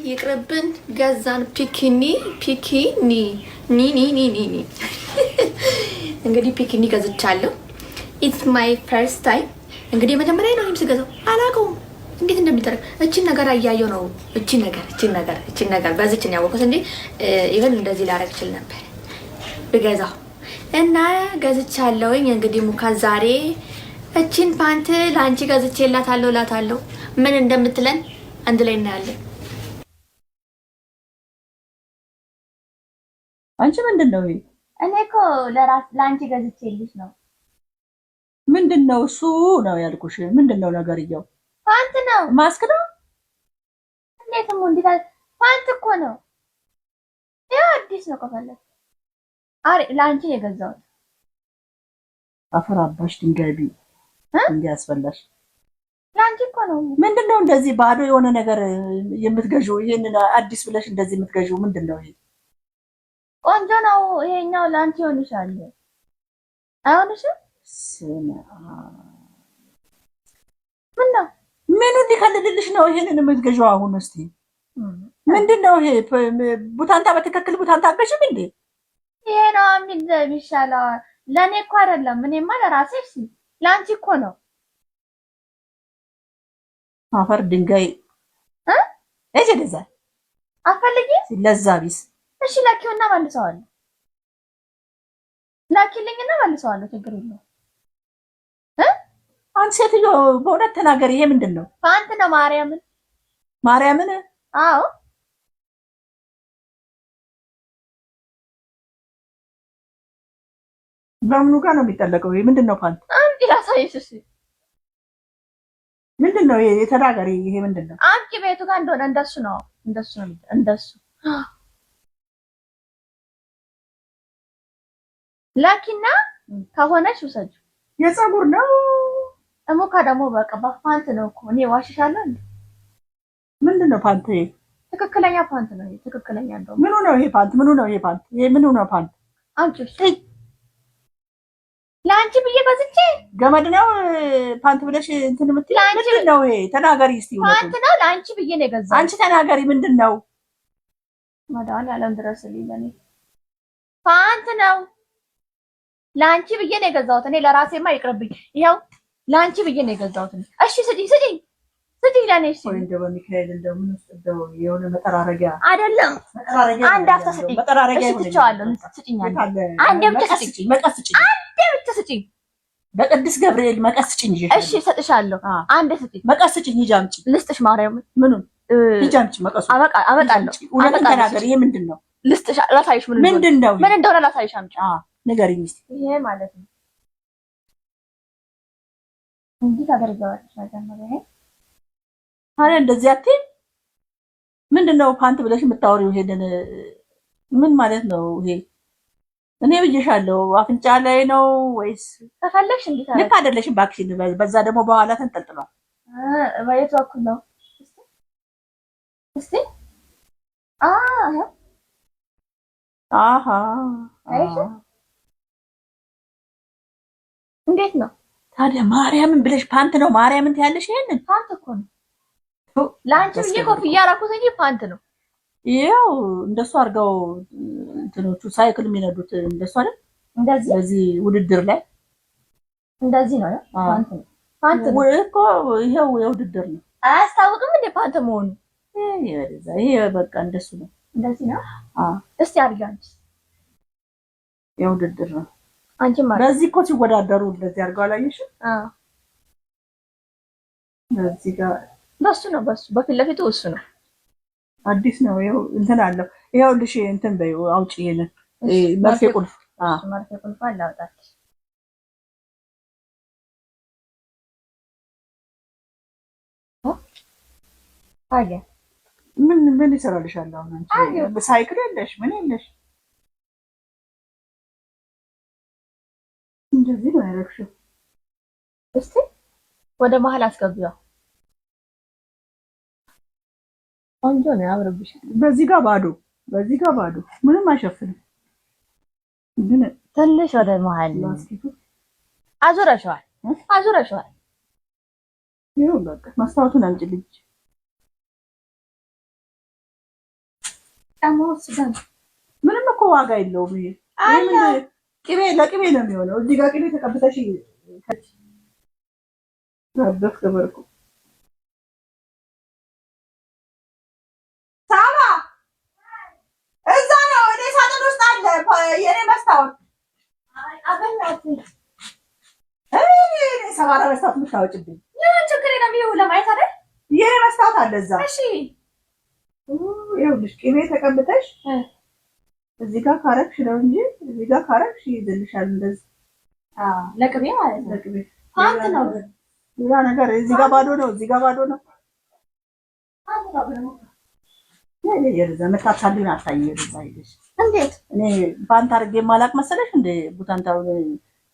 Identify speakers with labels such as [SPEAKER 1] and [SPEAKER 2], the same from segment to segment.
[SPEAKER 1] ይቅርብን። ገዛን ፒኪኒ ኒ እንግዲህ ፒኪኒ ገዝቻለሁ። ኢትስ ማይ ፈርስት ታይም። እንግዲህ መጀመሪያ ነው ስገዛው አላውቀውም እንዴት እንደሚደረግ። እቺን ነገር አያየው ነው እቺን ነገር በዚች ነው ያወቅሁት እንዴ ኢቨን እንደዚህ ላረግ ይችላል ነበር ብገዛው እና ገዝቻለሁኝ። እንግዲህ ሙካ ዛሬ እቺን ፓንት ላንቺ ገዝቼላታለሁ እላታለሁ። ምን እንደምትለን አንድ ላይ እናያለን።
[SPEAKER 2] አንቺ ምንድነው ይሄ?
[SPEAKER 1] እኔ እኮ ላንቺ ገዝቼልሽ ነው።
[SPEAKER 2] ምንድነው እሱ ነው ያልኩሽ? ምንድነው ነገርየው?
[SPEAKER 1] ፓንት ነው።
[SPEAKER 2] ማስክ ነው?
[SPEAKER 1] እንዴት ነው እንዴ? ፓንት እኮ ነው። ያው አዲስ ነው ከፈለክ። አሬ ላንቺ የገዛሁት።
[SPEAKER 2] አፈራባሽ ድንጋይ ቢ እንዲያስፈላሽ
[SPEAKER 1] ላንቺ እኮ ነው።
[SPEAKER 2] ምንድነው እንደዚህ ባዶ የሆነ ነገር የምትገዢው? ይሄንን አዲስ ብለሽ እንደዚህ የምትገዢው ምንድነው ይሄ?
[SPEAKER 1] ቆንጆ ነው ይሄኛው። ላንቺ ይሆንሻል። አይሆንሽም? ምነው
[SPEAKER 2] ምኑ ሊከልልልሽ ነው ይሄንን የምትገዢው? አሁን እስቲ ምንድነው ይሄ? ቡታንታ በትክክል ቡታንታ አገሽም እንዴ?
[SPEAKER 1] ይሄ ነው የሚሻለው። ለኔ እኮ አይደለም። እኔማ ለራሴ እሺ፣ ላንቺ እኮ ነው።
[SPEAKER 2] አፈር ድንጋይ እጄ ደዛ
[SPEAKER 1] አፈልጊ
[SPEAKER 2] ለዛ ቢስ
[SPEAKER 1] እሺ፣ ላኪውና መልሰዋለሁ። ላኪልኝና መልሰዋለሁ። ችግር የለውም።
[SPEAKER 2] አንቺ ሴትዮ በእውነት ተናገሪ። ይሄ ምንድነው?
[SPEAKER 1] ፓንት ነው። ማርያምን። አዎ
[SPEAKER 2] በምኑ ጋር ነው የሚጠለቀው? ይሄ ምንድነው? ፓንት
[SPEAKER 1] አንቺ ላሳይሽ። እሺ
[SPEAKER 2] ምንድነው? ይሄ የተናገሪ። ይሄ ምንድነው?
[SPEAKER 1] አንቺ ቤቱ ጋር እንደሆነ እንደሱ ነው። እንደሱ ላኪና ከሆነሽ ውሰጂ።
[SPEAKER 2] የፀጉር ነው
[SPEAKER 1] እሙካ ደግሞ በቃ ፓንት ነው እኮ። እኔ ዋሽሻለሁ እንዴ?
[SPEAKER 2] ምንድነው ፓንት? ይሄ
[SPEAKER 1] ትክክለኛ ፓንት ነው። ይሄ ትክክለኛ እንደው
[SPEAKER 2] ምኑ ነው ይሄ ፓንት? ምኑ ነው ይሄ ፓንት? ይሄ ምኑ ነው ፓንት?
[SPEAKER 1] አንቺ ላንቺ ብዬ ገዝቼ
[SPEAKER 2] ገመድ ነው ፓንት ብለሽ እንትን የምትይ ምንድነው ይሄ? ተናገሪ እስቲ።
[SPEAKER 1] ፓንት ነው ላንቺ ብዬ ነው የገዛሁት።
[SPEAKER 2] አንቺ ተናገሪ ምንድነው?
[SPEAKER 1] መድኃኒዓለም ድረስልኝ። ለኔ ፓንት ነው ላንቺ ብዬ ነው የገዛሁት። እኔ ለራሴማ ይቅርብኝ። ይኸው ላንቺ ብዬ ነው የገዛሁት። እሺ ስጪኝ ለኔ። እሺ
[SPEAKER 2] ወይ እንደው በሚካኤል እንደው ምን እንደው የሆነ መጠራረጊያ
[SPEAKER 1] አይደለም። አንድ አፍታ ስጪኝ።
[SPEAKER 2] መጠራረጊያ ይሁን።
[SPEAKER 1] ትቻለሁ። ስጪኝ አንዴ ብቻ ስጪኝ።
[SPEAKER 2] መቀስ ስጪኝ።
[SPEAKER 1] አንዴ ብቻ ስጪኝ።
[SPEAKER 2] በቅዱስ ገብርኤል መቀስ ስጪኝ።
[SPEAKER 1] እሺ እሰጥሻለሁ። አንዴ ስጪኝ።
[SPEAKER 2] መቀስ ስጪኝ። ሂጂ አምጪ።
[SPEAKER 1] ልስጥሽ ማርያም።
[SPEAKER 2] ምኑን? ሂጂ አምጪ መቀሱ።
[SPEAKER 1] አመጣለሁ።
[SPEAKER 2] እውነቱን ተናገሪ። ይሄ ምንድነው?
[SPEAKER 1] ልስጥሽ። ላሳይሽ።
[SPEAKER 2] ምንድነው?
[SPEAKER 1] ምን እንደሆነ ላሳይሽ። አምጪ።
[SPEAKER 2] ንገሪኝ እስቲ።
[SPEAKER 1] ይሄ ማለት ነው እንዴት አደርገዋለሽ? መጀመሪያ ይሄ
[SPEAKER 2] ታዲያ እንደዚህ አትይም? ምንድነው ፓንት ብለሽ የምታወሪው? ይሄንን ምን ማለት ነው ይሄ? እኔ ብዬሻለሁ አፍንጫ ላይ ነው ወይስ?
[SPEAKER 1] ተፈለግሽ እንዴ?
[SPEAKER 2] ልክ አይደለሽም እባክሽን። በዛ ደግሞ በኋላ ተንጠልጥሏል።
[SPEAKER 1] በየት በኩል ነው? እስቲ
[SPEAKER 2] አሃ
[SPEAKER 1] አይሽ እንዴት ነው
[SPEAKER 2] ታዲያ? ማርያምን ብለሽ ፓንት ነው ማርያምን ትያለሽ? ይሄንን
[SPEAKER 1] ፓንት እኮ ነው ላንቺ ብዬ ኮፍያ አደረኩት እንጂ ፓንት ነው።
[SPEAKER 2] ይኸው እንደሱ አድርገው እንትኖቹ ሳይክል የሚነዱት እንደሱ አይደል? እንደዚህ ውድድር ላይ እንደዚህ ነው። ፓንት ነው እኮ ይሄው የውድድር ነው።
[SPEAKER 1] አያስታውቅም እንዴ ፓንት መሆኑ?
[SPEAKER 2] ይሄ በቃ እንደሱ ነው።
[SPEAKER 1] እንደዚህ ነው። እስቲ አድርጋንቺ
[SPEAKER 2] የውድድር ነው።
[SPEAKER 1] አንቺ ማለት
[SPEAKER 2] በዚህ እኮ ሲወዳደሩ እንደዚህ አድርገው አላየሽም? በዚህ ጋር
[SPEAKER 1] በሱ ነው። በፊት ለፊቱ እሱ ነው።
[SPEAKER 2] አዲስ ነው። ይኸው እንትን አለው። ይኸውልሽ እንትን በይው አውጪ። ይሄንን መርፌ ቁልፍ
[SPEAKER 1] መርፌ ቁልፍ አላውጣት። አያ
[SPEAKER 2] ምን ይሰራልሻል አሁን? አንቺ ሳይክል የለሽ ምን የለሽ? እንደዚህ ነው ያደረግሽው።
[SPEAKER 1] እስቲ ወደ መሀል አስገቢው። ቆንጆ ነው ያምርብሻል።
[SPEAKER 2] በዚህ ጋር ባዶ ምንም አይሸፍንም። ግን
[SPEAKER 1] ትንሽ ወደ መሀል አዙረሽዋል።
[SPEAKER 2] ይኸው በቃ መስታወቱን አምጪልኝ።
[SPEAKER 1] ጫማው ስጋ
[SPEAKER 2] ምንም እኮ ዋጋ የለውም። ይሄ ቅቤ ለቅቤ ነው የሚሆነው። እዚህ ጋር ቅቤ ተቀብተሽ ረበፍ ከበርኩ ሳባ እዛ ነው እኔ ሳጥን ውስጥ አለ የኔ መስታወት። አበናት ሰባራ መስታወት የምታወጭብኝ
[SPEAKER 1] ምን ችግር የለም። ይኸው ለማየት አይደል
[SPEAKER 2] የኔ መስታወት አለ እዛ።
[SPEAKER 1] እሺ
[SPEAKER 2] ይኸውልሽ ቅቤ ተቀብተሽ እዚህ ጋር ካረግሽ ነው እንጂ እዚህ ጋር ካረግሽ ይዘልሻል። እንደዚህ
[SPEAKER 1] ለቅቤ ማለት ነው።
[SPEAKER 2] ለቅቤ
[SPEAKER 1] ፓንት ነው
[SPEAKER 2] ያ ነገር እዚህ ጋር ባዶ ነው፣ እዚህ ጋር ባዶ ነው። የዛ መታታልን አታየው አይደሽ?
[SPEAKER 1] እንዴት
[SPEAKER 2] እኔ ፓንት አድርጌ ማላቅ መሰለሽ እንደ ቡታንታው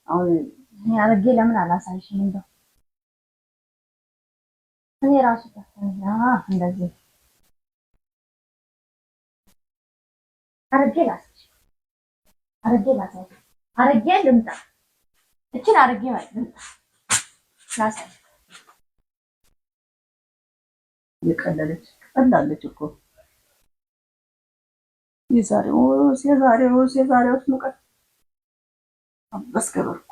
[SPEAKER 2] አሁን
[SPEAKER 1] እኔ አድርጌ ለምን አላሳይሽም? እንደው እኔ ራሱ እንደዚህ አድርጌ ላሳይሽ፣ አድርጌ ልምጣ። እችን አድርጌ ማለት ልምጣ ላሳይሽ።
[SPEAKER 2] የቀለለች ቀላለች እኮ የዛሬው ሙቀት አስገበርኩ።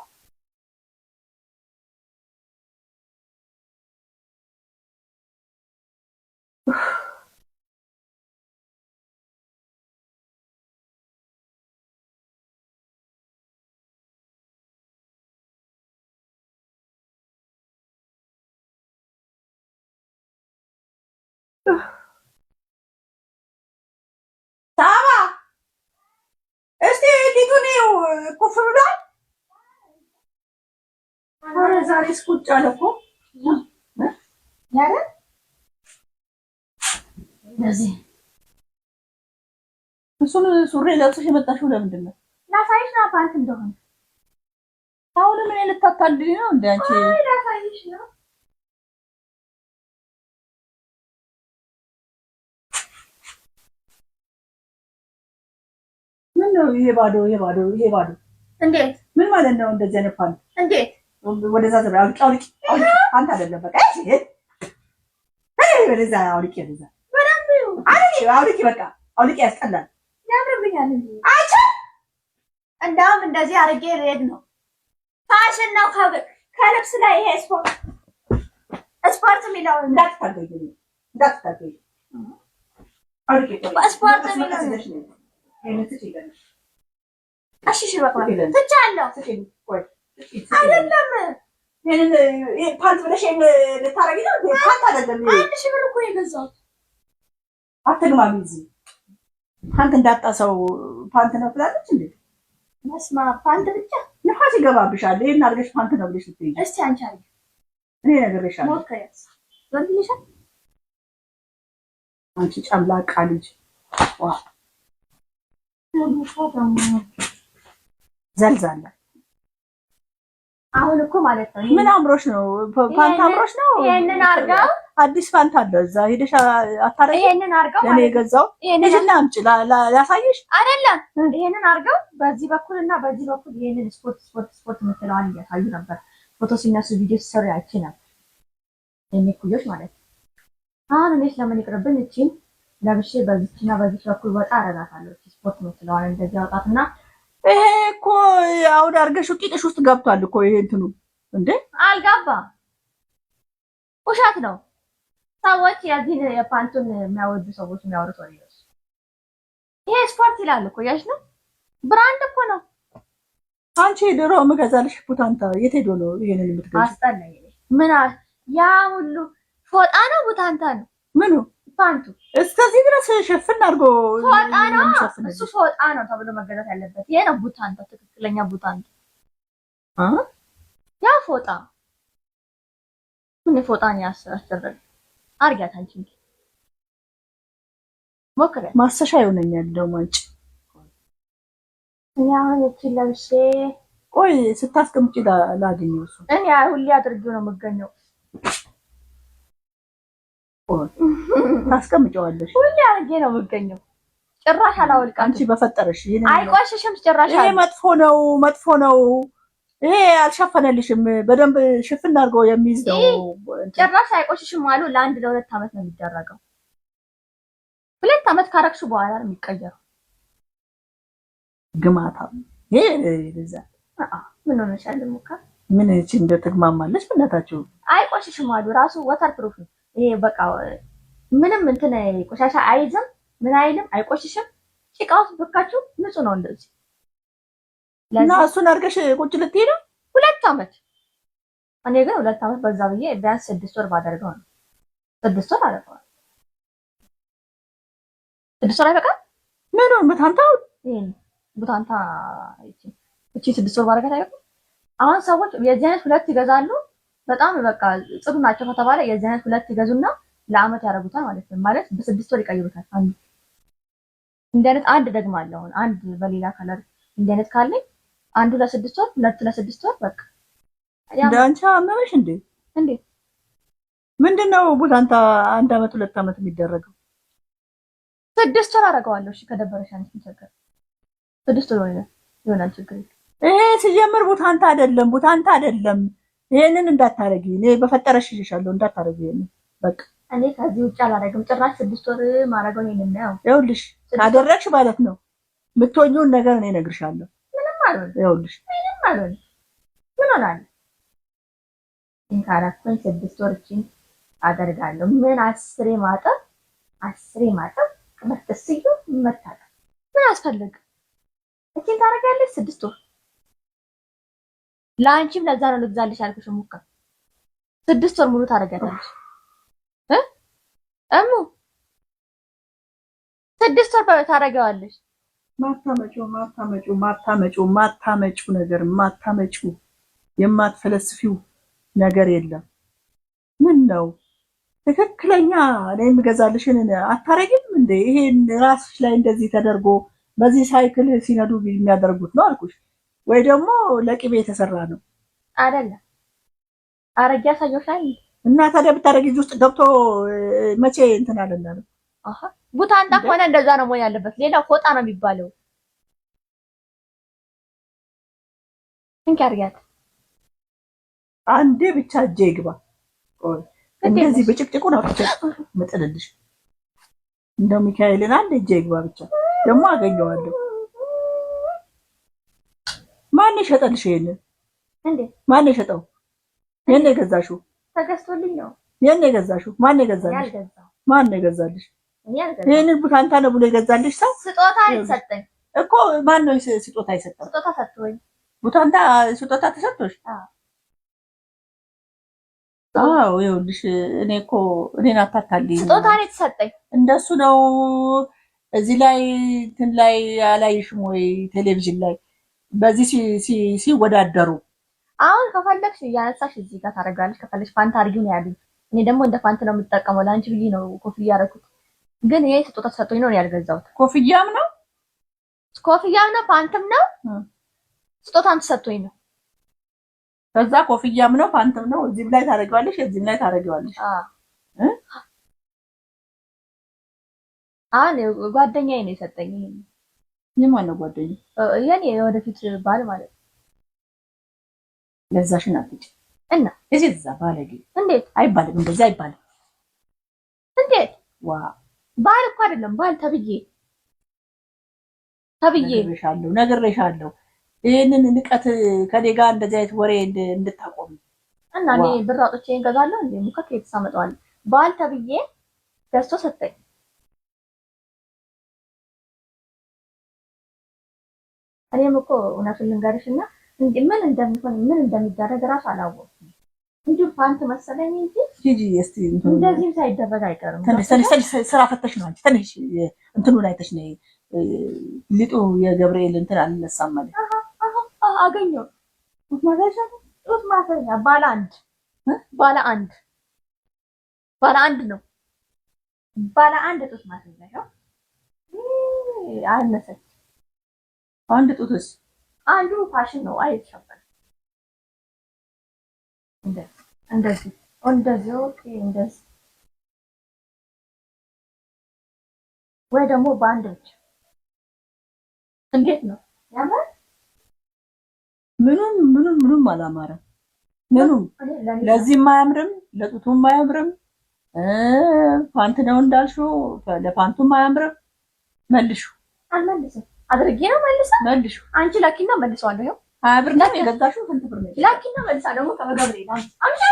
[SPEAKER 2] ሳባ እስቲ ሊቱን ኩፍ ብሏል። ኧረ ዛሬ ስቁጭ አለ እኮ
[SPEAKER 1] ያረ እንደዚህ
[SPEAKER 2] እሱን ሱሪ ለብሰሽ የመጣሽው ለምንድን ነው?
[SPEAKER 1] ላሳይሽ ነው ፓንት እንደሆነ።
[SPEAKER 2] አሁን ምን ልታታልኝ ነው እንዴ አንቺ?
[SPEAKER 1] ላሳይሽ ነው።
[SPEAKER 2] ምን ነው ይሄ ባዶ
[SPEAKER 1] እንዴት
[SPEAKER 2] ምን ማለት ነው? እንደዚህ አይነት ፓንት
[SPEAKER 1] እንዴት
[SPEAKER 2] ወደዛ ዘራ አውጪ ፓንት አይደለም። በቃ እሺ ወደዛ አውጪ ወደዛ አውጪ በቃ አውጪ ያስጠላል።
[SPEAKER 1] ያምርብኛል እንዴ አንቺ? እንደውም እንደዚህ አድርጌ ልሄድ ነው። ፋሽን ነው ከልብስ ላይ ይሄ ስፖርት የሚለው
[SPEAKER 2] እንዳትታገኝ አውጪ
[SPEAKER 1] ስፖርት የሚለው እሺ በቃ ትቻለሁ። አይደለም
[SPEAKER 2] ፓንት ብለሽ ልታረጊ ነው? ፓንት አይደለም።
[SPEAKER 1] 1000 ብር እኮ የገዛሁት።
[SPEAKER 2] አትግማሚ። እዚህ ፓንት እንዳጣ ሰው ፓንት ነው ትላለች እንዴ?
[SPEAKER 1] መስማ ፓንት ብቻ
[SPEAKER 2] ነፋስ ይገባብሻል። ይሄን አድርገሽ ፓንት ነው ብለሽ ልትይጂ።
[SPEAKER 1] እስቲ አንቺ አድርጊ።
[SPEAKER 2] እኔ ነግሬሻለሁ።
[SPEAKER 1] ሞከረስ ወንድልሻል።
[SPEAKER 2] አንቺ ጨምላቃ ልጅ ዋ ዘልዛላ።
[SPEAKER 1] አሁን እኮ ማለት ነው
[SPEAKER 2] ምን አምሮሽ ነው? ፓንት አምሮሽ ነው?
[SPEAKER 1] ይሄንን አርጋው
[SPEAKER 2] አዲስ ፓንት አለ እዛ ሄደሽ አታረጊ።
[SPEAKER 1] ይሄንን አርጋው
[SPEAKER 2] ለኔ የገዛው ይሄንን አምጪ ላሳይሽ።
[SPEAKER 1] አይደለም ይሄንን አርጋው በዚህ በኩልና በዚህ በኩል ይሄንን ስፖርት የምትለዋን እያሳዩ ነበር። ፎቶ ሲነሱ ቪዲዮ ሲሰሩ አይቼ ነበር። የኔ ኩዮች ማለት ነው። አሁን እኔ ስለምን ይቅርብኝ እቺን ለብሼ በዚህና በዚህ በኩል ወጣ አረጋታለሁ። ስፖርት የምትለዋን እንደዚህ አውጣትና
[SPEAKER 2] ይሄ እኮ አውድ አድርገሽ ቂጥሽ ውስጥ ገብቷል እኮ ይሄ እንትኑ እንዴ
[SPEAKER 1] አልጋባ ውሸት ነው። ሰዎች የዚህ የፓንቱን የሚያወዱ ሰዎች የሚያወሩት ወሬ ነው። ይሄ ስፖርት ይላል እኮ ያሽ ነው ብራንድ እኮ ነው።
[SPEAKER 2] አንቺ ድሮ የምገዛልሽ ቡታንታ የት ሄዶ ነው ይሄንን የምትገዛው?
[SPEAKER 1] አስጠላኝ። ምን ያ ሁሉ ፎጣ ነው ቡታንታ ነው
[SPEAKER 2] ምኑ
[SPEAKER 1] ፓንቱ
[SPEAKER 2] እስከዚህ ድረስ ሸፍን አድርጎ
[SPEAKER 1] ፎጣ ነው። እሱ ፎጣ ነው ተብሎ መገዛት ያለበት ይሄ ነው ቡታንታ፣ ትክክለኛ ቡታንታ። ያ ፎጣ ምን ፎጣን ያስደረገ አርጋት አንቺ ሞክረ
[SPEAKER 2] ማሰሻ ይሆነኛል ደሞ አንቺ
[SPEAKER 1] ያው እቺ ለብሼ
[SPEAKER 2] ቆይ ስታስቀምጪ ላገኘው እሱ
[SPEAKER 1] እኔ ሁሌ አድርጌው ነው የምገኘው።
[SPEAKER 2] ታስቀምጪዋለሽ?
[SPEAKER 1] ሁሌ አድርጌ ነው የምገኘው። ጭራሽ አላወልቃም።
[SPEAKER 2] አንቺ በፈጠረሽ
[SPEAKER 1] አይቆሽሽም ጭራሽ።
[SPEAKER 2] ይሄ መጥፎ ነው። ይሄ አልሸፈነልሽም። በደንብ ሽፍን አድርጎ የሚይዝ ነው።
[SPEAKER 1] ጭራሽ አይቆሽሽም አሉ። ለ1 ለ2 ዓመት ነው የሚደረገው። 2
[SPEAKER 2] 2 ዓመት ካረክሽ በኋላ ነው የሚቀየረው። ግማታ ይሄ ምን ሆነሻል? ሙካ ምን እቺ እንደ ተግማማለች በእናታችሁ። አይቆሽሽም አሉ ራሱ ወተር ፕሩፍ ነው ይሄ። በቃ ምንም እንትን ቆሻሻ አይዝም፣ ምን አይልም፣ አይቆሽሽም። ጭቃው ብካችሁ ንጹህ ነው እንደዚህ። እና እሱን አድርገሽ ቁጭ ልትይ ነው 2 ዓመት። እኔ ግን 2 ዓመት በዛ ብዬ ቢያንስ 6 ወር ባደርገው ነው። 6 ወር አደረገው። 6 ወር አይበቃም? ምን ነው ቡታንታው ይሄን ቡታንታ እቺ 6 ወር ባደረገው አይበቃም? አሁን ሰዎች የዚህ አይነት 2 ይገዛሉ። በጣም በቃ ጽዱ ናቸው ከተባለ የዚህ አይነት 2 ይገዙና ለአመት ያደርጉታል ማለት ነው። ማለት በ6 ወር ይቀይሩታል። አንድ እንደ አይነት አንድ ደግሞ አለ። አሁን አንድ በሌላ ከለር እንደ አይነት ካለኝ አንዱ ለ6 ወር፣ 2 ለ6 ወር በቃ ዳንቻ አመመሽ እንዴ? እንዴ ምንድነው ቡታንታ 1 ዓመት 2 ዓመት የሚደረገው? 6 ወር አደርገዋለሁ። እሺ ከደበረሽ አንቺ ተቸገር 6 ወር ይሆናል ችግር። ይሄ ሲጀምር ቡታንታ አይደለም፣ ቡታንታ አይደለም። ይሄንን እንዳታረጊ፣ እኔ በፈጠረሽ ይሻለው እንዳታረጊ። ይሄንን በቃ እኔ ከዚህ ውጭ አላደርግም። ጭራሽ 6 ወር ማረገው ይሄንን ነው። ይኸውልሽ ካደረግሽ ማለት ነው የምትሆኚውን ነገር እኔ እነግርሻለሁ። ምንም አልሆነ። ይኸውልሽ ምንም አልሆነ። ምን ሆናል? እንካራኩኝ 6 ወርችን አደርጋለሁ። ምን 10 ማጠብ ከመተስዩ መታጠብ ምን አስፈልግ? እቺን ታረጋለሽ 6 ወር። ላንቺም ለዛ ነው ልግዛልሽ ያልኩሽ። ሙካ 6 ወር ሙሉ ታረጋለሽ እሙ 6 ወር ታረጋዋለሽ። ማታመጪው ነገር ማታመጪው የማትፈለስፊው ነገር የለም። ምን ነው ትክክለኛ እኔ የምገዛልሽን አታረጊም እንዴ? ይሄን ራስሽ ላይ እንደዚህ ተደርጎ በዚህ ሳይክል ሲነዱ የሚያደርጉት ነው አልኩሽ። ወይ ደግሞ ለቅቤ የተሰራ ነው አይደለም? አረጊያ ሳይሆን እና ታዲያ ብታረጊ ውስጥ ገብቶ መቼ እንትን አለና ነው? አሃ ቡታንታ ሆነ እንደዛ ነው መሆን ያለበት። ሌላው ፎጣ ነው የሚባለው። እንካርያት አንዴ ብቻ እጄ ይግባ። እንደዚህ በጭቅጭቁ ነው መጥልልሽ። እንደው ሚካኤልን አንዴ እጄ ይግባ ብቻ ደግሞ አገኘዋለሁ። ማን ይሸጠልሽ ይሄንን? እንዴ ማን ይሸጠው? የኔ የገዛሽው? ተገዝቶልኝ ነው። የኔ የገዛሽው? ማን የገዛልሽ? ማን የገዛልሽ? ይሄንን ቡታንታ ነው ብሎ የገዛልሽ ሰው? ስጦታ ይሰጠኝ እኮ። ማን ነው ስጦታ ይሰጠው? ስጦታ ሰጥቶኝ። ቡታንታ ስጦታ ተሰጥቶሽ? አዎ ይኸውልሽ፣ እኔ እኮ እኔን አታታልኝ። ስጦታ ነው የተሰጠኝ። እንደሱ ነው። እዚህ ላይ እንትን ላይ አላይሽም ወይ ቴሌቪዥን ላይ በዚህ ሲወዳደሩ? አሁን ከፈለግሽ እያነሳሽ እዚህ ጋር ታደርጋለሽ። ከፈለግሽ ፋንታ አድርጊው ነው ያሉኝ። እኔ ደግሞ እንደ ፋንት ነው የምጠቀመው። ለአንቺ ብዬ ነው ኮፍያ ያደረኩት። ግን ይሄ ስጦታ ተሰጥቶኝ ነው ያልገዛሁት። ኮፍያም ነው ፋንትም ነው ስጦታም ተሰጥቶኝ ነው። ከዛ ኮፍያም ነው ፋንትም ነው። እዚህም ላይ ታደርጊዋለሽ፣ እዚህም ላይ ታደርጊዋለሽ። አሁን ጓደኛዬ ነው የሰጠኝ። የማን ነው ጓደኛዬ? የኔ ወደፊት ባል ማለት ነው። ለዛሽን አትጭ እና እዚህ እዛ ባለጌ። እንዴት አይባልም? እንደዚህ አይባልም። እንዴት ዋ ባል እኮ አይደለም ባል ተብዬ ነግሬሻለሁ። ይሄንን ንቀት ከኔ ጋር እንደዚህ አይነት ወሬ እንድታቆም እና እኔ ብር አውጥቼ እንገዛለሁ እንዴ? ሙከክ የተሳመጣዋል። ባል ተብዬ ገዝቶ ሰጠኝ። እኔም እኮ እውነቱን ልንገርሽና ምን እንደሚሆን ምን እንደሚደረግ እራሱ አላወቅኩም። እንዲሁ ፓንት መሰለኝ እንጂ ጂጂ እስቲ እንደዚህ ሳይደረግ አይቀርም። ትንሽ ስራ ፈተሽ ነው አንቺ። ትንሽ እንትኑን አይተሽ ነው ሊጡ የገብርኤል እንትን አልነሳም ማለት አገኘው ማዘሻ ጡት ማሰኛ ባለ አንድ ነው። ባለ አንድ ጡት ማሰኛ ነው። አነሰች አንድ ጡትስ አንዱ ፋሽን ነው አይተሻል። እንደዚህ ኦኬ። እንደዚህ ወይ ደግሞ በአንድ ብቻ እንዴት ነው ያማር? ምኑም አላማረም። ምኑም ለዚህም አያምርም፣ ለጡቱም አያምርም። ፓንት ነው እንዳልሽው ለፓንቱም አያምርም። መልሹ።
[SPEAKER 1] አልመልስም አድርጌ ነው መልሹ። አንቺ ላኪና መልሰዋለሁ። ይኸው
[SPEAKER 2] 20 ብር ነው የገዛሽው? ስንት ብር ነው?
[SPEAKER 1] ላኪና መልሳ ደግሞ ከመገብሬ አምሳ